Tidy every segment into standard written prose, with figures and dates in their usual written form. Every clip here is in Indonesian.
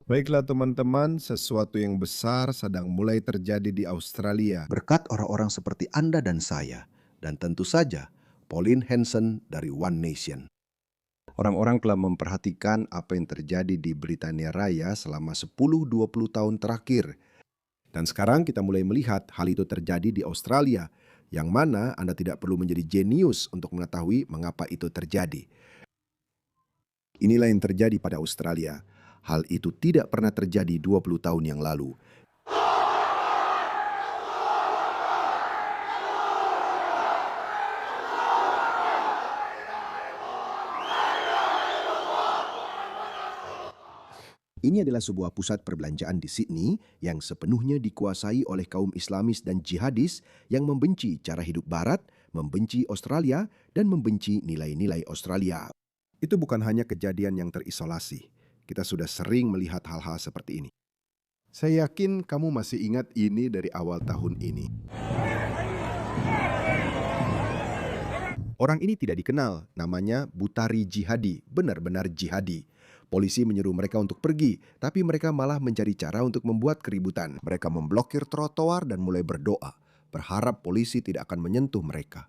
Baiklah teman-teman, sesuatu yang besar sedang mulai terjadi di Australia. Berkat orang-orang seperti Anda dan saya, dan tentu saja Pauline Hanson dari One Nation. Orang-orang telah memperhatikan apa yang terjadi di Britania Raya selama 10-20 tahun terakhir. Dan sekarang kita mulai melihat hal itu terjadi di Australia, yang mana Anda tidak perlu menjadi jenius untuk mengetahui mengapa itu terjadi. Inilah yang terjadi pada Australia. Hal itu tidak pernah terjadi 20 tahun yang lalu. Ini adalah sebuah pusat perbelanjaan di Sydney yang sepenuhnya dikuasai oleh kaum Islamis dan jihadis yang membenci cara hidup Barat, membenci Australia, dan membenci nilai-nilai Australia. Itu bukan hanya kejadian yang terisolasi. Kita sudah sering melihat hal-hal seperti ini. Saya yakin kamu masih ingat ini dari awal tahun ini. Orang ini tidak dikenal, namanya Butari Jihadi, benar-benar jihadi. Polisi menyuruh mereka untuk pergi, tapi mereka malah mencari cara untuk membuat keributan. Mereka memblokir trotoar dan mulai berdoa, berharap polisi tidak akan menyentuh mereka.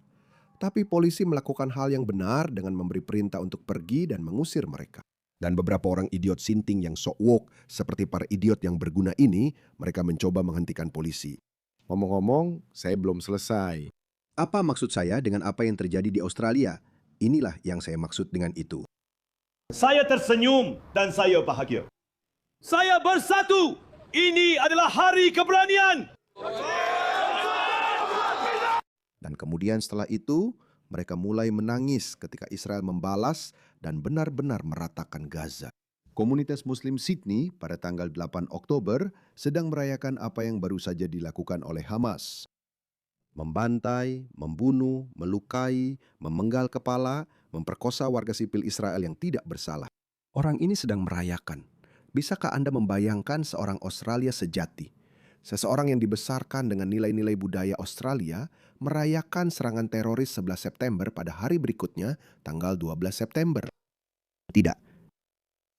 Tapi polisi melakukan hal yang benar dengan memberi perintah untuk pergi dan mengusir mereka. Dan beberapa orang idiot sinting yang sok woke, seperti para idiot yang berguna ini, mereka mencoba menghentikan polisi. Ngomong-ngomong, saya belum selesai. Apa maksud saya dengan apa yang terjadi di Australia? Inilah yang saya maksud dengan itu. Saya tersenyum dan saya bahagia. Saya bersatu. Ini adalah hari keberanian. Dan kemudian setelah itu, mereka mulai menangis ketika Israel membalas dan benar-benar meratakan Gaza. Komunitas Muslim Sydney pada tanggal 8 Oktober sedang merayakan apa yang baru saja dilakukan oleh Hamas. Membantai, membunuh, melukai, memenggal kepala, memperkosa warga sipil Israel yang tidak bersalah. Orang ini sedang merayakan. Bisakah Anda membayangkan seorang Australia sejati? Seseorang yang dibesarkan dengan nilai-nilai budaya Australia merayakan serangan teroris 11 September pada hari berikutnya, tanggal 12 September. Tidak.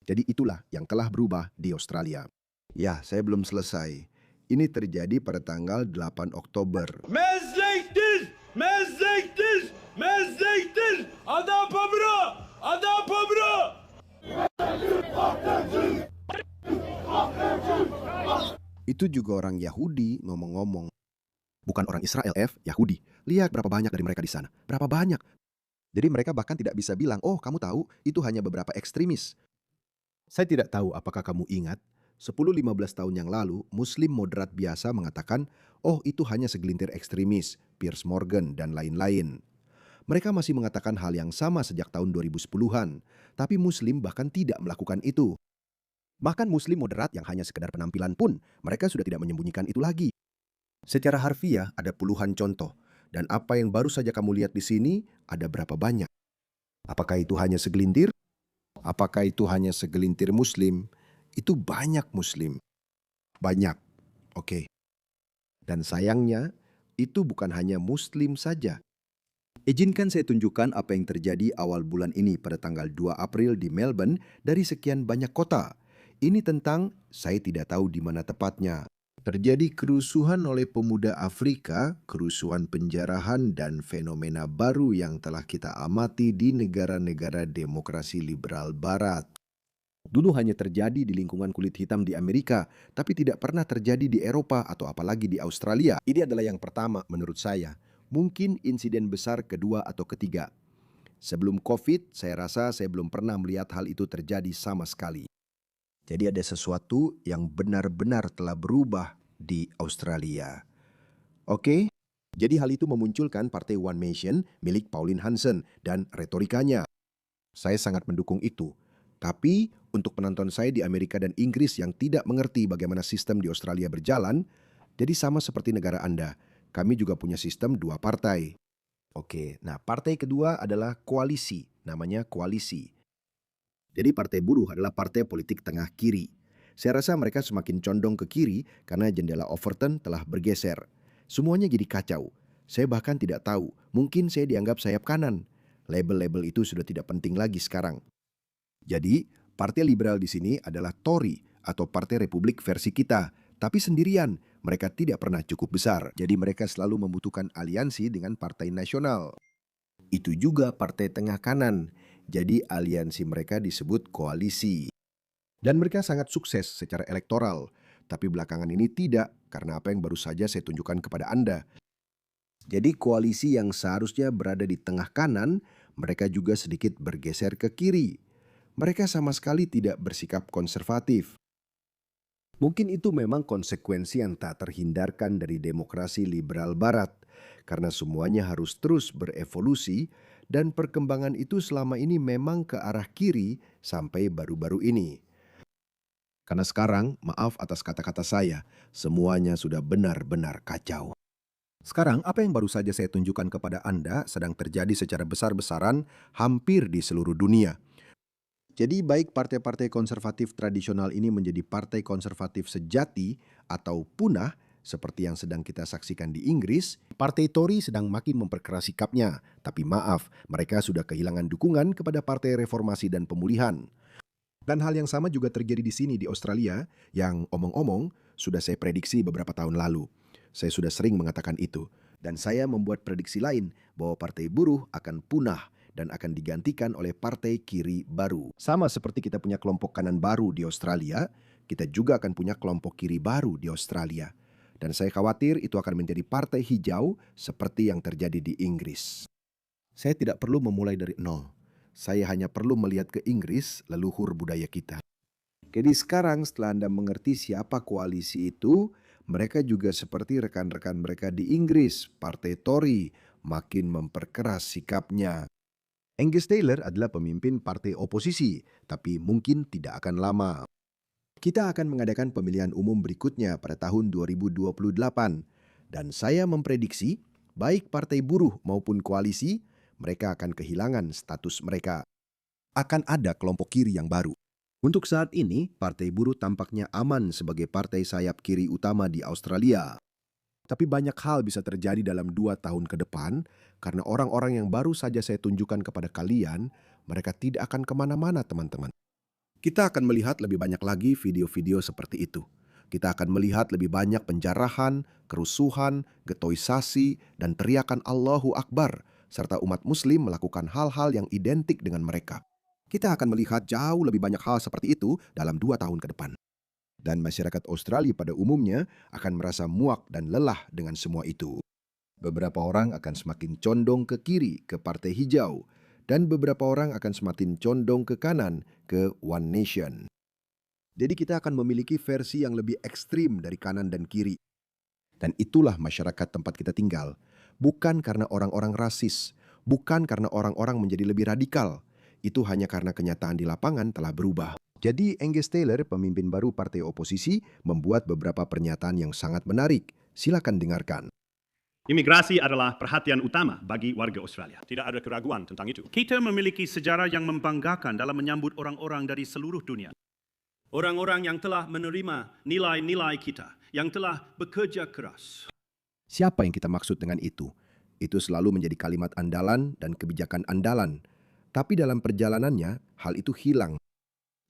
Jadi itulah yang telah berubah di Australia. Ya, saya belum selesai. Ini terjadi pada tanggal 8 Oktober. Mezektir! Mezektir! Mezektir! Ada apa bro? Ada apa bro? Itu juga orang Yahudi ngomong-ngomong. Bukan orang Israel, Yahudi. Lihat berapa banyak dari mereka di sana. Berapa banyak. Jadi mereka bahkan tidak bisa bilang, oh kamu tahu itu hanya beberapa ekstremis. Saya tidak tahu apakah kamu ingat, 10-15 tahun yang lalu, Muslim moderat biasa mengatakan, oh itu hanya segelintir ekstremis, Piers Morgan dan lain-lain. Mereka masih mengatakan hal yang sama sejak tahun 2010-an, tapi Muslim bahkan tidak melakukan itu. Bahkan Muslim moderat yang hanya sekedar penampilan pun, mereka sudah tidak menyembunyikan itu lagi. Secara harfiah ada puluhan contoh, dan apa yang baru saja kamu lihat di sini ada berapa banyak. Apakah itu hanya segelintir? Apakah itu hanya segelintir Muslim? Itu banyak Muslim. Banyak. Oke. Dan sayangnya, itu bukan hanya Muslim saja. Izinkan saya tunjukkan apa yang terjadi awal bulan ini pada tanggal 2 April di Melbourne dari sekian banyak kota. Ini tentang, saya tidak tahu di mana tepatnya. Terjadi kerusuhan oleh pemuda Afrika, kerusuhan penjarahan dan fenomena baru yang telah kita amati di negara-negara demokrasi liberal barat. Dulu hanya terjadi di lingkungan kulit hitam di Amerika, tapi tidak pernah terjadi di Eropa atau apalagi di Australia. Ini adalah yang pertama menurut saya. Mungkin insiden besar kedua atau ketiga. Sebelum COVID, saya rasa saya belum pernah melihat hal itu terjadi sama sekali. Jadi ada sesuatu yang benar-benar telah berubah di Australia. Oke? Jadi hal itu memunculkan partai One Nation milik Pauline Hanson dan retorikanya. Saya sangat mendukung itu. Tapi untuk penonton saya di Amerika dan Inggris yang tidak mengerti bagaimana sistem di Australia berjalan, jadi sama seperti negara Anda, kami juga punya sistem dua partai. Oke, nah partai kedua adalah koalisi, namanya koalisi. Jadi partai buruh adalah partai politik tengah kiri. Saya rasa mereka semakin condong ke kiri karena jendela Overton telah bergeser. Semuanya jadi kacau. Saya bahkan tidak tahu, mungkin saya dianggap sayap kanan. Label-label itu sudah tidak penting lagi sekarang. Jadi, partai liberal di sini adalah Tory atau Partai Republik versi kita, tapi sendirian. Mereka tidak pernah cukup besar, jadi mereka selalu membutuhkan aliansi dengan partai nasional. Itu juga partai tengah kanan, jadi aliansi mereka disebut koalisi. Dan mereka sangat sukses secara elektoral, tapi belakangan ini tidak, karena apa yang baru saja saya tunjukkan kepada Anda. Jadi koalisi yang seharusnya berada di tengah kanan, mereka juga sedikit bergeser ke kiri. Mereka sama sekali tidak bersikap konservatif. Mungkin itu memang konsekuensi yang tak terhindarkan dari demokrasi liberal barat, karena semuanya harus terus berevolusi dan perkembangan itu selama ini memang ke arah kiri sampai baru-baru ini. Karena sekarang, maaf atas kata-kata saya, semuanya sudah benar-benar kacau. Sekarang, apa yang baru saja saya tunjukkan kepada Anda sedang terjadi secara besar-besaran hampir di seluruh dunia. Jadi baik partai-partai konservatif tradisional ini menjadi partai konservatif sejati atau punah seperti yang sedang kita saksikan di Inggris, Partai Tory sedang makin memperkeras sikapnya. Tapi maaf, mereka sudah kehilangan dukungan kepada Partai Reformasi dan Pemulihan. Dan hal yang sama juga terjadi di sini di Australia yang omong-omong sudah saya prediksi beberapa tahun lalu. Saya sudah sering mengatakan itu. Dan saya membuat prediksi lain bahwa Partai Buruh akan punah dan akan digantikan oleh partai kiri baru. Sama seperti kita punya kelompok kanan baru di Australia, kita juga akan punya kelompok kiri baru di Australia. Dan saya khawatir itu akan menjadi partai hijau seperti yang terjadi di Inggris. Saya tidak perlu memulai dari nol. Saya hanya perlu melihat ke Inggris, leluhur budaya kita. Jadi sekarang setelah Anda mengerti siapa koalisi itu, mereka juga seperti rekan-rekan mereka di Inggris, Partai Tory, makin memperkeras sikapnya. Angus Taylor adalah pemimpin partai oposisi, tapi mungkin tidak akan lama. Kita akan mengadakan pemilihan umum berikutnya pada tahun 2028. Dan saya memprediksi, baik partai buruh maupun koalisi, mereka akan kehilangan status mereka. Akan ada kelompok kiri yang baru. Untuk saat ini, partai buruh tampaknya aman sebagai partai sayap kiri utama di Australia. Tapi banyak hal bisa terjadi dalam 2 tahun ke depan, karena orang-orang yang baru saja saya tunjukkan kepada kalian, mereka tidak akan kemana-mana teman-teman. Kita akan melihat lebih banyak lagi video-video seperti itu. Kita akan melihat lebih banyak penjarahan, kerusuhan, getoisasi, dan teriakan Allahu Akbar, serta umat muslim melakukan hal-hal yang identik dengan mereka. Kita akan melihat jauh lebih banyak hal seperti itu dalam 2 tahun ke depan. Dan masyarakat Australia pada umumnya akan merasa muak dan lelah dengan semua itu. Beberapa orang akan semakin condong ke kiri, ke partai hijau, dan beberapa orang akan semakin condong ke kanan, ke One Nation. Jadi kita akan memiliki versi yang lebih ekstrim dari kanan dan kiri. Dan itulah masyarakat tempat kita tinggal. Bukan karena orang-orang rasis, bukan karena orang-orang menjadi lebih radikal. Itu hanya karena kenyataan di lapangan telah berubah. Jadi Angus Taylor, pemimpin baru partai oposisi, membuat beberapa pernyataan yang sangat menarik. Silakan dengarkan. Imigrasi adalah perhatian utama bagi warga Australia. Tidak ada keraguan tentang itu. Kita memiliki sejarah yang membanggakan dalam menyambut orang-orang dari seluruh dunia. Orang-orang yang telah menerima nilai-nilai kita, yang telah bekerja keras. Siapa yang kita maksud dengan itu? Itu selalu menjadi kalimat andalan dan kebijakan andalan. Tapi dalam perjalanannya, hal itu hilang.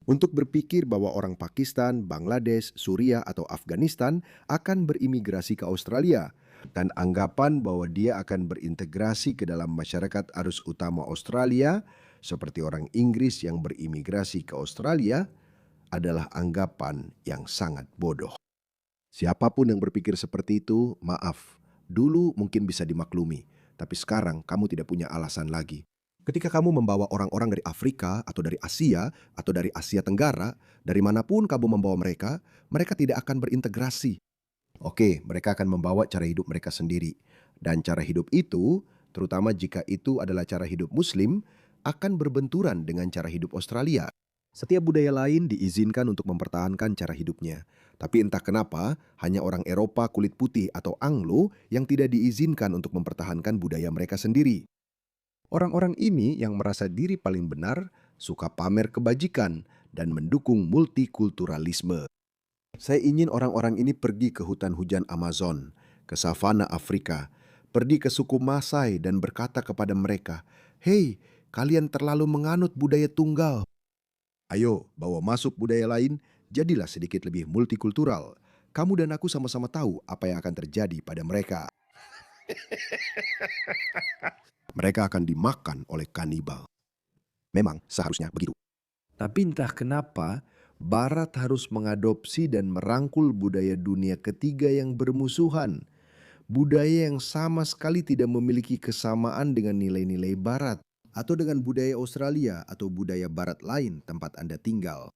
Untuk berpikir bahwa orang Pakistan, Bangladesh, Suriah, atau Afghanistan akan berimigrasi ke Australia, dan anggapan bahwa dia akan berintegrasi ke dalam masyarakat arus utama Australia, seperti orang Inggris yang berimigrasi ke Australia, adalah anggapan yang sangat bodoh. Siapapun yang berpikir seperti itu, maaf, dulu mungkin bisa dimaklumi, tapi sekarang kamu tidak punya alasan lagi. Ketika kamu membawa orang-orang dari Afrika atau dari Asia atau dari Asia Tenggara, dari manapun kamu membawa mereka, mereka tidak akan berintegrasi. Oke, mereka akan membawa cara hidup mereka sendiri. Dan cara hidup itu, terutama jika itu adalah cara hidup Muslim, akan berbenturan dengan cara hidup Australia. Setiap budaya lain diizinkan untuk mempertahankan cara hidupnya. Tapi entah kenapa, hanya orang Eropa kulit putih atau Anglo yang tidak diizinkan untuk mempertahankan budaya mereka sendiri. Orang-orang ini yang merasa diri paling benar, suka pamer kebajikan, dan mendukung multikulturalisme. Saya ingin orang-orang ini pergi ke hutan hujan Amazon, ke savana Afrika, pergi ke suku Masai dan berkata kepada mereka, "Hei, kalian terlalu menganut budaya tunggal. Ayo, bawa masuk budaya lain, Jadilah sedikit lebih multikultural. Kamu dan aku sama-sama tahu apa yang akan terjadi pada mereka. Mereka akan dimakan oleh kanibal. Memang seharusnya begitu. Tapi entah kenapa, Barat harus mengadopsi dan merangkul budaya dunia ketiga yang bermusuhan. Budaya yang sama sekali tidak memiliki kesamaan dengan nilai-nilai Barat. Atau dengan budaya Australia atau budaya Barat lain tempat Anda tinggal.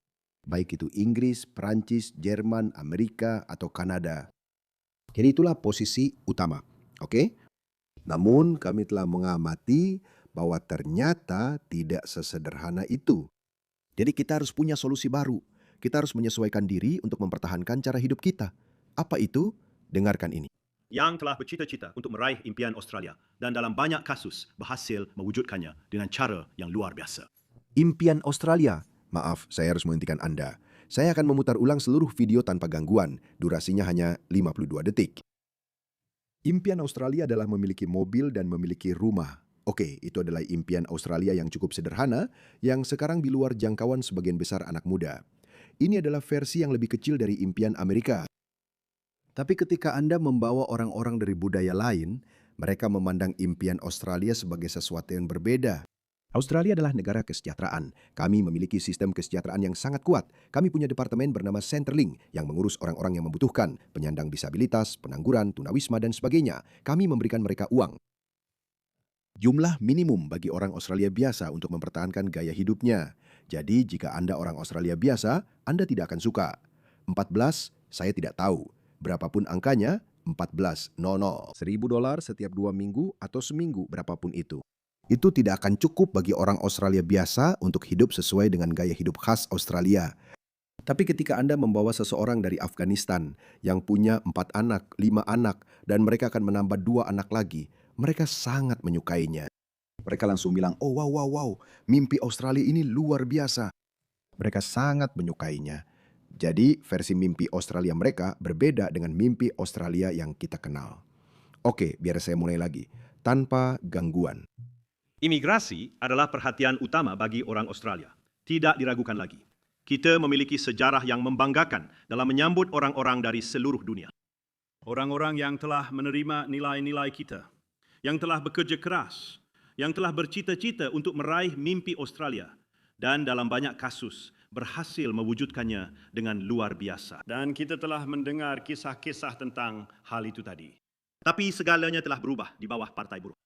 Baik itu Inggris, Perancis, Jerman, Amerika, atau Kanada. Jadi itulah posisi utama. Oke? Namun kami telah mengamati bahwa ternyata tidak sesederhana itu. Jadi kita harus punya solusi baru. Kita harus menyesuaikan diri untuk mempertahankan cara hidup kita. Apa itu? Dengarkan ini. Yang telah bercita-cita untuk meraih impian Australia dan dalam banyak kasus berhasil mewujudkannya dengan cara yang luar biasa. Impian Australia. Maaf, saya harus menghentikan Anda. Saya akan memutar ulang seluruh video tanpa gangguan. Durasinya hanya 52 detik. Impian Australia adalah memiliki mobil dan memiliki rumah. Oke, itu adalah impian Australia yang cukup sederhana, yang sekarang di luar jangkauan sebagian besar anak muda. Ini adalah versi yang lebih kecil dari impian Amerika. Tapi ketika Anda membawa orang-orang dari budaya lain, mereka memandang impian Australia sebagai sesuatu yang berbeda. Australia adalah negara kesejahteraan. Kami memiliki sistem kesejahteraan yang sangat kuat. Kami punya departemen bernama Centrelink yang mengurus orang-orang yang membutuhkan, penyandang disabilitas, pengangguran, tunawisma, dan sebagainya. Kami memberikan mereka uang. Jumlah minimum bagi orang Australia biasa untuk mempertahankan gaya hidupnya. Jadi jika Anda orang Australia biasa, Anda tidak akan suka. 14, saya tidak tahu. Berapapun angkanya, 14.00. $1.000 setiap 2 minggu atau seminggu, berapapun itu. Itu tidak akan cukup bagi orang Australia biasa untuk hidup sesuai dengan gaya hidup khas Australia. Tapi ketika Anda membawa seseorang dari Afghanistan yang punya 4 anak, 5 anak, dan mereka akan menambah 2 anak lagi, mereka sangat menyukainya. Mereka langsung bilang, oh wow, mimpi Australia ini luar biasa. Mereka sangat menyukainya. Jadi versi mimpi Australia mereka berbeda dengan mimpi Australia yang kita kenal. Oke, biar saya mulai lagi. Tanpa gangguan. Imigrasi adalah perhatian utama bagi orang Australia. Tidak diragukan lagi. Kita memiliki sejarah yang membanggakan dalam menyambut orang-orang dari seluruh dunia. Orang-orang yang telah menerima nilai-nilai kita, yang telah bekerja keras, yang telah bercita-cita untuk meraih mimpi Australia, dan dalam banyak kasus berhasil mewujudkannya dengan luar biasa. Dan kita telah mendengar kisah-kisah tentang hal itu tadi. Tapi segalanya telah berubah di bawah Partai Buruh.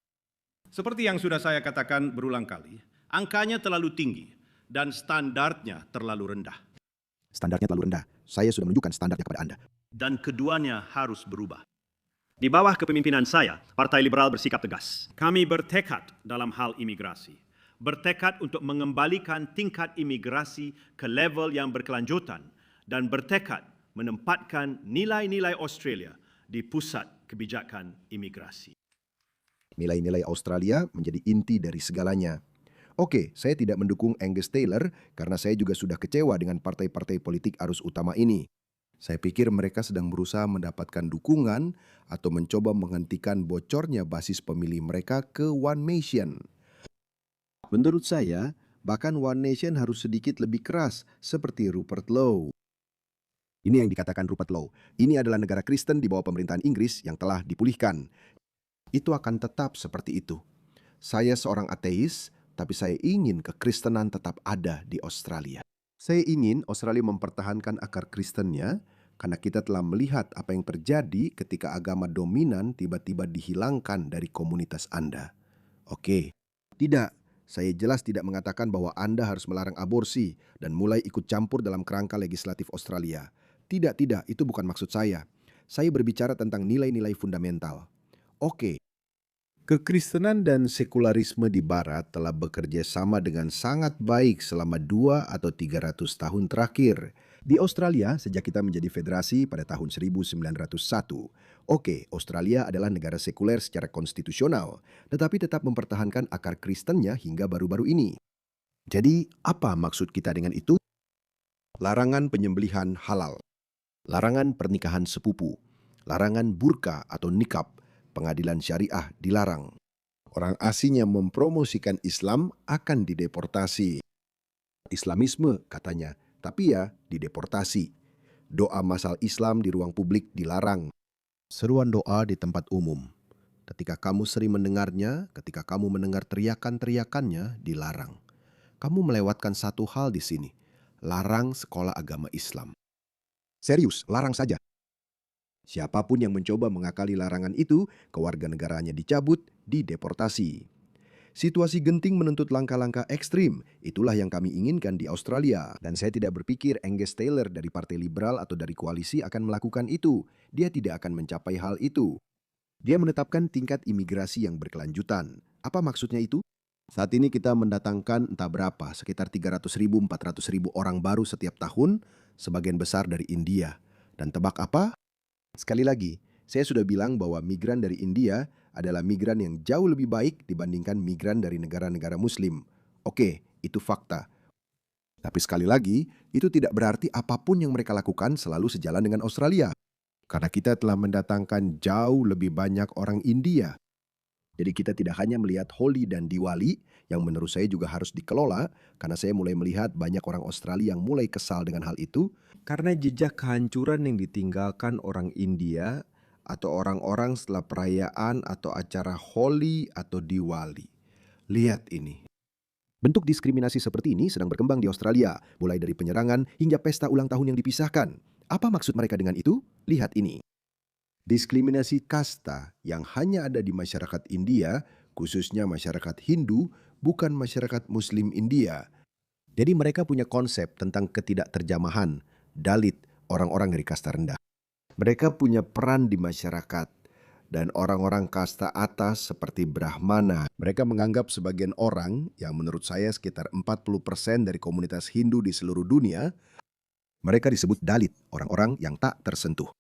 Seperti yang sudah saya katakan berulang kali, angkanya terlalu tinggi dan standarnya terlalu rendah. Standarnya terlalu rendah. Saya sudah menunjukkan standarnya kepada Anda. Dan keduanya harus berubah. Di bawah kepemimpinan saya, Partai Liberal bersikap tegas. Kami bertekad dalam hal imigrasi. Bertekad untuk mengembalikan tingkat imigrasi ke level yang berkelanjutan dan bertekad menempatkan nilai-nilai Australia di pusat kebijakan imigrasi. Nilai-nilai Australia menjadi inti dari segalanya. Oke, saya tidak mendukung Angus Taylor karena saya juga sudah kecewa dengan partai-partai politik arus utama ini. Saya pikir mereka sedang berusaha mendapatkan dukungan atau mencoba menghentikan bocornya basis pemilih mereka ke One Nation. Menurut saya, bahkan One Nation harus sedikit lebih keras seperti Rupert Lowe. Ini yang dikatakan Rupert Lowe. Ini adalah negara Kristen di bawah pemerintahan Inggris yang telah dipulihkan. Itu akan tetap seperti itu. Saya seorang ateis, tapi saya ingin kekristenan tetap ada di Australia. Saya ingin Australia mempertahankan akar Kristennya karena kita telah melihat apa yang terjadi ketika agama dominan tiba-tiba dihilangkan dari komunitas Anda. Oke, tidak. Saya jelas tidak mengatakan bahwa Anda harus melarang aborsi dan mulai ikut campur dalam kerangka legislatif Australia. Tidak, itu bukan maksud saya. Saya berbicara tentang nilai-nilai fundamental. Oke. Kekristenan dan sekularisme di Barat telah bekerja sama dengan sangat baik selama 2 atau 300 tahun terakhir. Di Australia, sejak kita menjadi federasi pada tahun 1901. Oke, Australia adalah negara sekuler secara konstitusional, tetapi tetap mempertahankan akar Kristennya hingga baru-baru ini. Jadi, apa maksud kita dengan itu? Larangan penyembelihan halal, larangan pernikahan sepupu, larangan burka atau niqab, pengadilan syariah dilarang. Orang asing yang mempromosikan Islam akan dideportasi. Islamisme, katanya, Tapi ya, dideportasi. Doa masal Islam di ruang publik dilarang. Seruan doa di tempat umum. Ketika kamu sering mendengarnya, ketika kamu mendengar teriakan-teriakannya, dilarang. Kamu melewatkan satu hal di sini. Larang sekolah agama Islam. Serius, larang saja. Siapapun yang mencoba mengakali larangan itu, kewarganegaranya dicabut, dideportasi. Situasi genting menuntut langkah-langkah ekstrim. Itulah yang kami inginkan di Australia. Dan saya tidak berpikir Angus Taylor dari Partai Liberal atau dari koalisi akan melakukan itu. Dia tidak akan mencapai hal itu. Dia menetapkan tingkat imigrasi yang berkelanjutan. Apa maksudnya itu? Saat ini kita mendatangkan entah berapa, sekitar 300.000, 400.000 orang baru setiap tahun, sebagian besar dari India. Dan tebak apa? Sekali lagi, saya sudah bilang bahwa migran dari India adalah migran yang jauh lebih baik dibandingkan migran dari negara-negara Muslim. Oke, itu fakta. Tapi sekali lagi, itu tidak berarti apapun yang mereka lakukan selalu sejalan dengan Australia. Karena kita telah mendatangkan jauh lebih banyak orang India. Jadi kita tidak hanya melihat Holi dan Diwali, yang menurut saya juga harus dikelola, karena saya mulai melihat banyak orang Australia yang mulai kesal dengan hal itu, karena jejak kehancuran yang ditinggalkan orang India atau orang-orang setelah perayaan atau acara Holi atau Diwali. Lihat ini. Bentuk diskriminasi seperti ini sedang berkembang di Australia, mulai dari penyerangan hingga pesta ulang tahun yang dipisahkan. Apa maksud mereka dengan itu? Lihat ini. Diskriminasi kasta yang hanya ada di masyarakat India, khususnya masyarakat Hindu, bukan masyarakat Muslim India. Jadi mereka punya konsep tentang ketidakterjamahan, Dalit, orang-orang dari kasta rendah. Mereka punya peran di masyarakat. Dan orang-orang kasta atas seperti Brahmana, mereka menganggap sebagian orang, yang menurut saya sekitar 40% dari komunitas Hindu di seluruh dunia, mereka disebut Dalit, orang-orang yang tak tersentuh.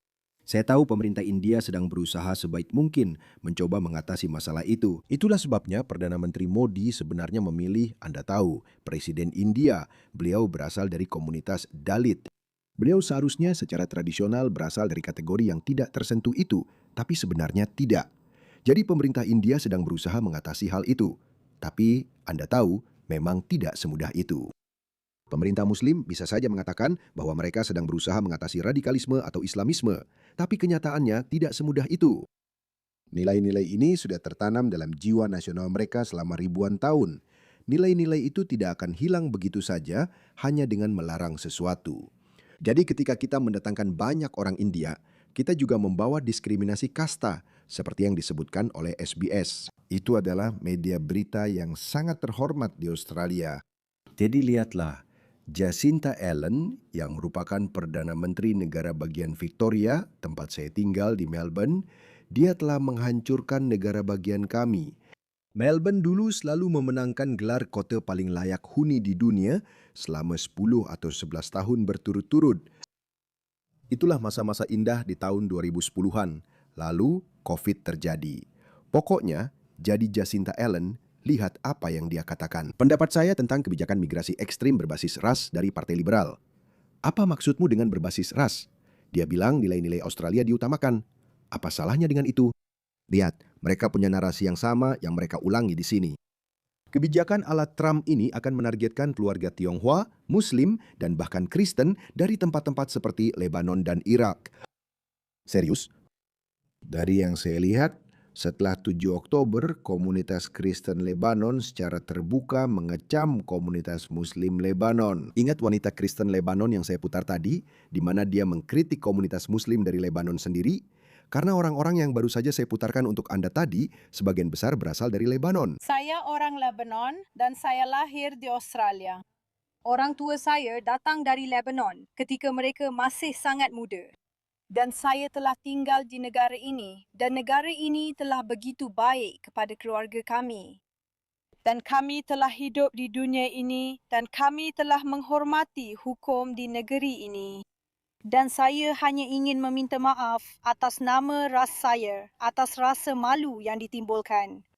Saya tahu pemerintah India sedang berusaha sebaik mungkin mencoba mengatasi masalah itu. Itulah sebabnya Perdana Menteri Modi sebenarnya memilih, Anda tahu, Presiden India. Beliau berasal dari komunitas Dalit. Beliau seharusnya secara tradisional berasal dari kategori yang tidak tersentuh itu, tapi sebenarnya tidak. Jadi pemerintah India sedang berusaha mengatasi hal itu. Tapi Anda tahu, memang tidak semudah itu. Pemerintah Muslim bisa saja mengatakan bahwa mereka sedang berusaha mengatasi radikalisme atau Islamisme, tapi kenyataannya tidak semudah itu. Nilai-nilai ini sudah tertanam dalam jiwa nasional mereka selama ribuan tahun. Nilai-nilai itu tidak akan hilang begitu saja hanya dengan melarang sesuatu. Jadi ketika kita mendatangkan banyak orang India, kita juga membawa diskriminasi kasta, seperti yang disebutkan oleh SBS. Itu adalah media berita yang sangat terhormat di Australia. Jadi lihatlah, Jacinta Allen yang merupakan Perdana Menteri negara bagian Victoria, tempat saya tinggal di Melbourne, dia telah menghancurkan negara bagian kami. Melbourne dulu selalu memenangkan gelar kota paling layak huni di dunia selama 10 atau 11 tahun berturut-turut. Itulah masa-masa indah di tahun 2010-an. Lalu COVID terjadi. Pokoknya, jadi Jacinta Allen, lihat apa yang dia katakan. Pendapat saya tentang kebijakan migrasi ekstrim berbasis ras dari Partai Liberal. Apa maksudmu dengan berbasis ras? Dia bilang nilai-nilai Australia diutamakan. Apa salahnya dengan itu? Lihat, mereka punya narasi yang sama yang mereka ulangi di sini. Kebijakan ala Trump ini akan menargetkan keluarga Tionghoa, Muslim, dan bahkan Kristen dari tempat-tempat seperti Lebanon dan Irak. Serius? Dari yang saya lihat, setelah 7 Oktober, komunitas Kristen Lebanon secara terbuka mengecam komunitas Muslim Lebanon. Ingat wanita Kristen Lebanon yang saya putar tadi, di mana dia mengkritik komunitas Muslim dari Lebanon sendiri? Karena orang-orang yang baru saja saya putarkan untuk Anda tadi, sebagian besar berasal dari Lebanon. Saya orang Lebanon dan saya lahir di Australia. Orang tua saya datang dari Lebanon ketika mereka masih sangat muda. Dan saya telah tinggal di negara ini dan negara ini telah begitu baik kepada keluarga kami. Dan kami telah hidup di dunia ini dan kami telah menghormati hukum di negeri ini. Dan saya hanya ingin meminta maaf atas nama ras saya, atas rasa malu yang ditimbulkan.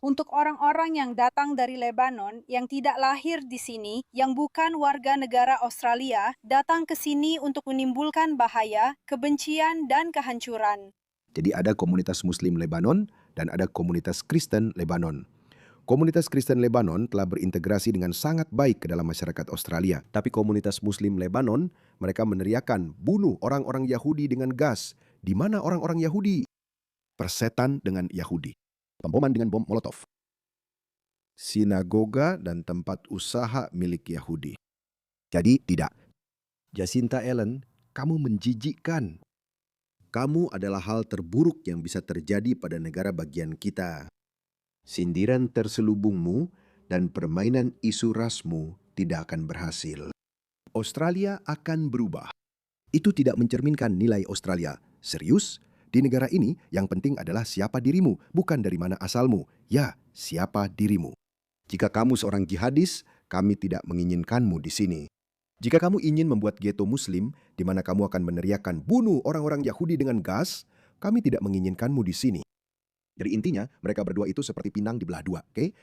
Untuk orang-orang yang datang dari Lebanon, yang tidak lahir di sini, yang bukan warga negara Australia, datang ke sini untuk menimbulkan bahaya, kebencian dan kehancuran. Jadi ada komunitas Muslim Lebanon dan ada komunitas Kristen Lebanon. Komunitas Kristen Lebanon telah berintegrasi dengan sangat baik ke dalam masyarakat Australia. Tapi komunitas Muslim Lebanon, mereka meneriakan, bunuh orang-orang Yahudi dengan gas. Di mana orang-orang Yahudi? Persetan dengan Yahudi. Pemboman dengan bom Molotov. Sinagoga dan tempat usaha milik Yahudi. Jadi tidak. Jacinta Allen, kamu menjijikkan. Kamu adalah hal terburuk yang bisa terjadi pada negara bagian kita. Sindiran terselubungmu dan permainan isu rasmu tidak akan berhasil. Australia akan berubah. Itu tidak mencerminkan nilai Australia. Serius? Di negara ini yang penting adalah siapa dirimu, bukan dari mana asalmu. Ya, siapa dirimu. Jika kamu seorang jihadis, kami tidak menginginkanmu di sini. Jika kamu ingin membuat ghetto Muslim, di mana kamu akan meneriakkan bunuh orang-orang Yahudi dengan gas, kami tidak menginginkanmu di sini. Jadi intinya, mereka berdua itu seperti pinang dibelah dua, oke?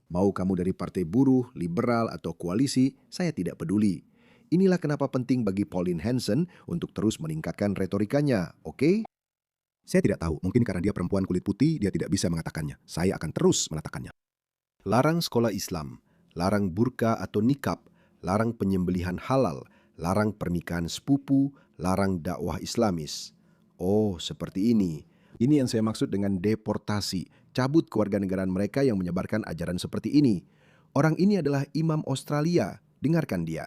Mau kamu dari partai buruh, liberal, atau koalisi, saya tidak peduli. Inilah kenapa penting bagi Pauline Hanson untuk terus meningkatkan retorikanya, oke? Saya tidak tahu, mungkin karena dia perempuan kulit putih, dia tidak bisa mengatakannya. Saya akan terus mengatakannya. Larang sekolah Islam, larang burka atau nikab, larang penyembelihan halal, larang pernikahan sepupu, larang dakwah Islamis. Oh, seperti ini. Ini yang saya maksud dengan deportasi, cabut kewarganegaraan mereka yang menyebarkan ajaran seperti ini. Orang ini adalah imam Australia, dengarkan dia.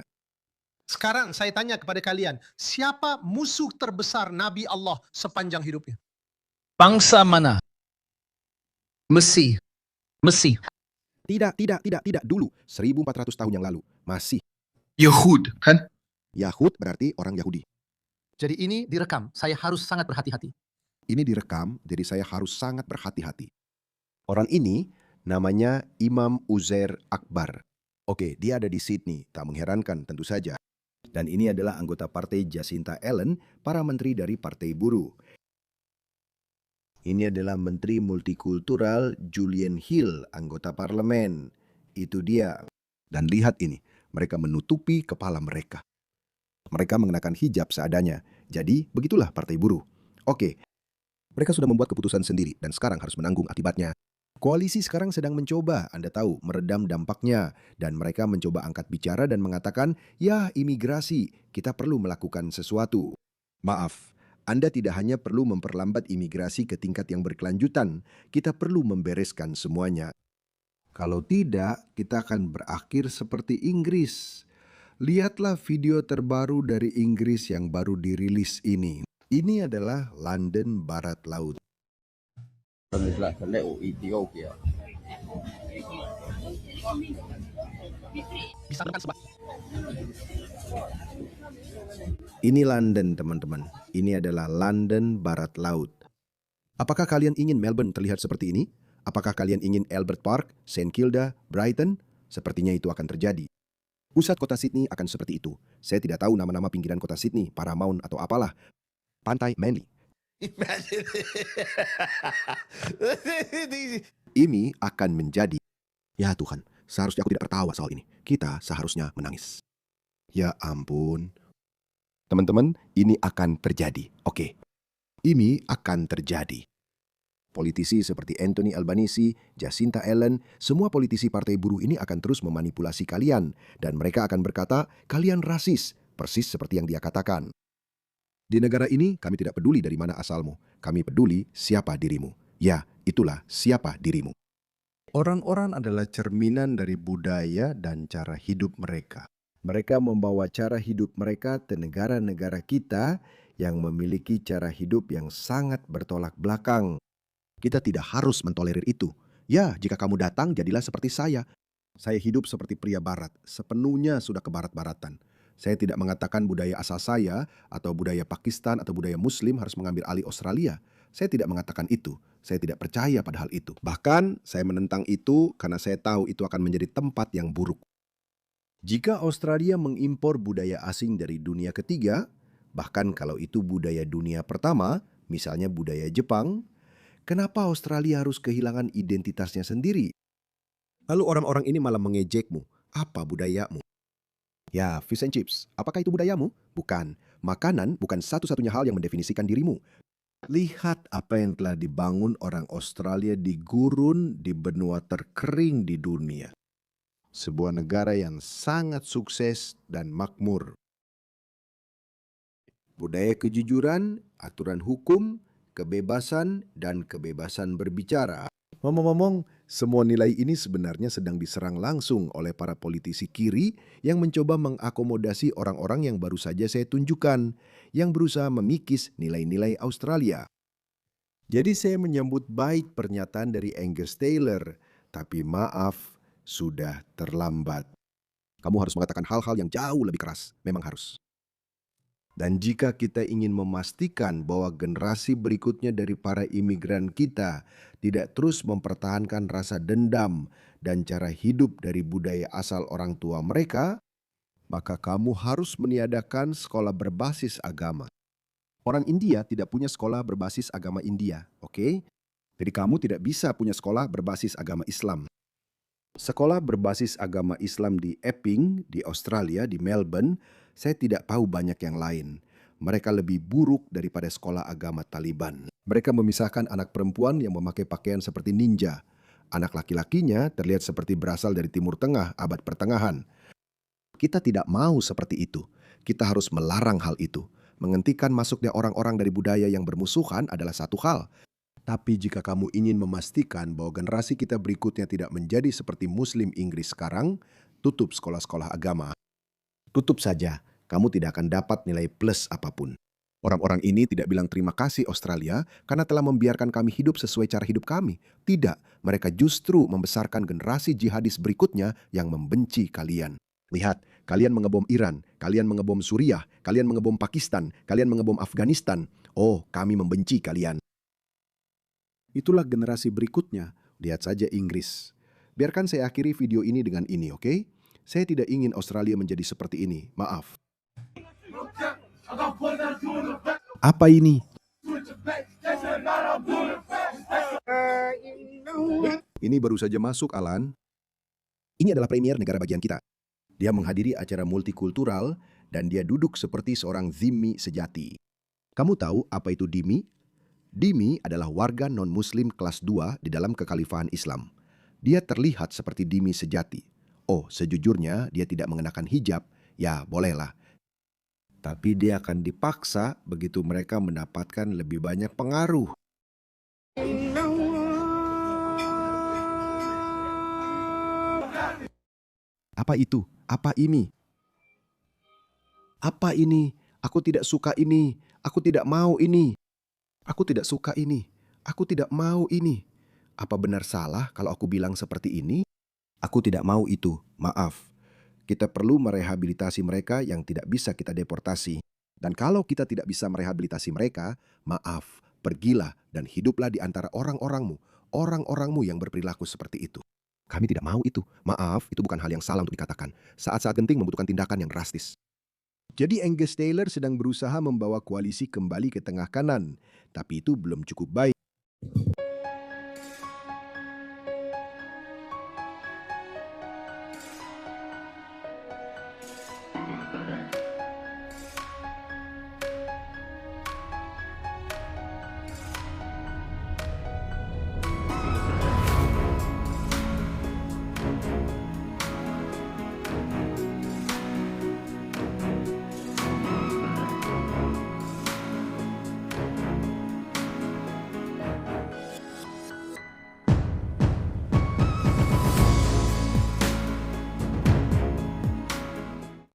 Sekarang saya tanya kepada kalian, siapa musuh terbesar Nabi Allah sepanjang hidupnya? Bangsa mana? Mesir. Mesir. Tidak, dulu, 1400 tahun yang lalu, masih. Yahud, kan? Yahud berarti orang Yahudi. Jadi ini direkam, saya harus sangat berhati-hati. Ini direkam, jadi saya harus sangat berhati-hati. Orang ini namanya Imam Uzair Akbar. Oke, dia ada di Sydney, tak mengherankan tentu saja. Dan ini adalah anggota partai Jacinta Allen, para menteri dari partai buruh. Ini adalah menteri multikultural Julian Hill, anggota parlemen. Itu dia. Dan lihat ini, mereka menutupi kepala mereka. Mereka mengenakan hijab seadanya. Jadi, begitulah partai buruh. Oke. Mereka sudah membuat keputusan sendiri dan sekarang harus menanggung akibatnya. Koalisi sekarang sedang mencoba, Anda tahu, meredam dampaknya. Dan mereka mencoba angkat bicara dan mengatakan, ya imigrasi, kita perlu melakukan sesuatu. Maaf, Anda tidak hanya perlu memperlambat imigrasi ke tingkat yang berkelanjutan, kita perlu membereskan semuanya. Kalau tidak, kita akan berakhir seperti Inggris. Lihatlah video terbaru dari Inggris yang baru dirilis ini. Ini adalah London Barat Laut. Ini London, teman-teman. Ini adalah London Barat Laut. Apakah kalian ingin Melbourne terlihat seperti ini? Apakah kalian ingin Albert Park, St Kilda, Brighton? Sepertinya itu akan terjadi. Pusat kota Sydney akan seperti itu. Saya tidak tahu nama-nama pinggiran kota Sydney, Paramount atau apalah. Pantai Manly. Ini akan menjadi. Ya Tuhan, seharusnya aku tidak tertawa soal ini. Kita seharusnya menangis. Ya ampun. Teman-teman, ini akan terjadi. Oke. Ini akan terjadi. Politisi seperti Anthony Albanese, Jacinta Allen, semua politisi partai buruh ini akan terus memanipulasi kalian. Dan mereka akan berkata, kalian rasis. Persis seperti yang dia katakan. Di negara ini, kami tidak peduli dari mana asalmu. Kami peduli siapa dirimu. Ya, itulah siapa dirimu. Orang-orang adalah cerminan dari budaya dan cara hidup mereka. Mereka membawa cara hidup mereka ke negara-negara kita yang memiliki cara hidup yang sangat bertolak belakang. Kita tidak harus mentolerir itu. Ya, jika kamu datang, jadilah seperti saya. Saya hidup seperti pria barat, sepenuhnya sudah ke barat-baratan. Saya tidak mengatakan budaya asal saya atau budaya Pakistan atau budaya Muslim harus mengambil alih Australia. Saya tidak mengatakan itu. Saya tidak percaya pada hal itu. Bahkan saya menentang itu karena saya tahu itu akan menjadi tempat yang buruk. Jika Australia mengimpor budaya asing dari dunia ketiga, bahkan kalau itu budaya dunia pertama, misalnya budaya Jepang, kenapa Australia harus kehilangan identitasnya sendiri? Lalu orang-orang ini malah mengejekmu. Apa budayamu? Ya, fish and chips. Apakah itu budayamu? Bukan. Makanan bukan satu-satunya hal yang mendefinisikan dirimu. Lihat apa yang telah dibangun orang Australia di gurun di benua terkering di dunia. Sebuah negara yang sangat sukses dan makmur. Budaya kejujuran, aturan hukum, kebebasan, dan kebebasan berbicara. Ngomong-ngomong, semua nilai ini sebenarnya sedang diserang langsung oleh para politisi kiri yang mencoba mengakomodasi orang-orang yang baru saja saya tunjukkan, yang berusaha memikis nilai-nilai Australia. Jadi saya menyambut baik pernyataan dari Angus Taylor, tapi maaf, sudah terlambat. Kamu harus mengatakan hal-hal yang jauh lebih keras, memang harus. Dan jika kita ingin memastikan bahwa generasi berikutnya dari para imigran kita tidak terus mempertahankan rasa dendam dan cara hidup dari budaya asal orang tua mereka, maka kamu harus meniadakan sekolah berbasis agama. Orang India tidak punya sekolah berbasis agama India, oke? Jadi kamu tidak bisa punya sekolah berbasis agama Islam. Sekolah berbasis agama Islam di Epping, di Australia, di Melbourne, saya tidak tahu banyak yang lain. Mereka lebih buruk daripada sekolah agama Taliban. Mereka memisahkan anak perempuan yang memakai pakaian seperti ninja. Anak laki-lakinya terlihat seperti berasal dari Timur Tengah, abad pertengahan. Kita tidak mau seperti itu. Kita harus melarang hal itu. Menghentikan masuknya orang-orang dari budaya yang bermusuhan adalah satu hal. Tapi jika kamu ingin memastikan bahwa generasi kita berikutnya tidak menjadi seperti Muslim Inggris sekarang, tutup sekolah-sekolah agama. Tutup saja, kamu tidak akan dapat nilai plus apapun. Orang-orang ini tidak bilang terima kasih Australia karena telah membiarkan kami hidup sesuai cara hidup kami. Tidak, mereka justru membesarkan generasi jihadis berikutnya yang membenci kalian. Lihat, kalian mengebom Iran, kalian mengebom Suriah, kalian mengebom Pakistan, kalian mengebom Afghanistan. Oh, kami membenci kalian. Itulah generasi berikutnya. Lihat saja Inggris. Biarkan saya akhiri video ini dengan ini, oke? Saya tidak ingin Australia menjadi seperti ini. Maaf. Apa ini? Ini baru saja masuk, Alan. Ini adalah premier negara bagian kita. Dia menghadiri acara multikultural dan dia duduk seperti seorang dhimmi sejati. Kamu tahu apa itu dhimmi? Dhimmi adalah warga non-muslim kelas 2 di dalam kekhalifahan Islam. Dia terlihat seperti dhimmi sejati. Oh, sejujurnya dia tidak mengenakan hijab, ya bolehlah. Tapi dia akan dipaksa begitu mereka mendapatkan lebih banyak pengaruh. Apa itu? Apa ini? Apa ini? Aku tidak suka ini. Aku tidak mau ini. Aku tidak suka ini. Aku tidak mau ini. Apa benar salah kalau aku bilang seperti ini? Aku tidak mau itu, maaf. Kita perlu merehabilitasi mereka yang tidak bisa kita deportasi. Dan kalau kita tidak bisa merehabilitasi mereka, maaf, pergilah dan hiduplah di antara orang-orangmu yang berperilaku seperti itu. Kami tidak mau itu. Maaf, itu bukan hal yang salah untuk dikatakan. Saat-saat genting membutuhkan tindakan yang drastis. Jadi Angus Taylor sedang berusaha membawa koalisi kembali ke tengah kanan. Tapi itu belum cukup baik.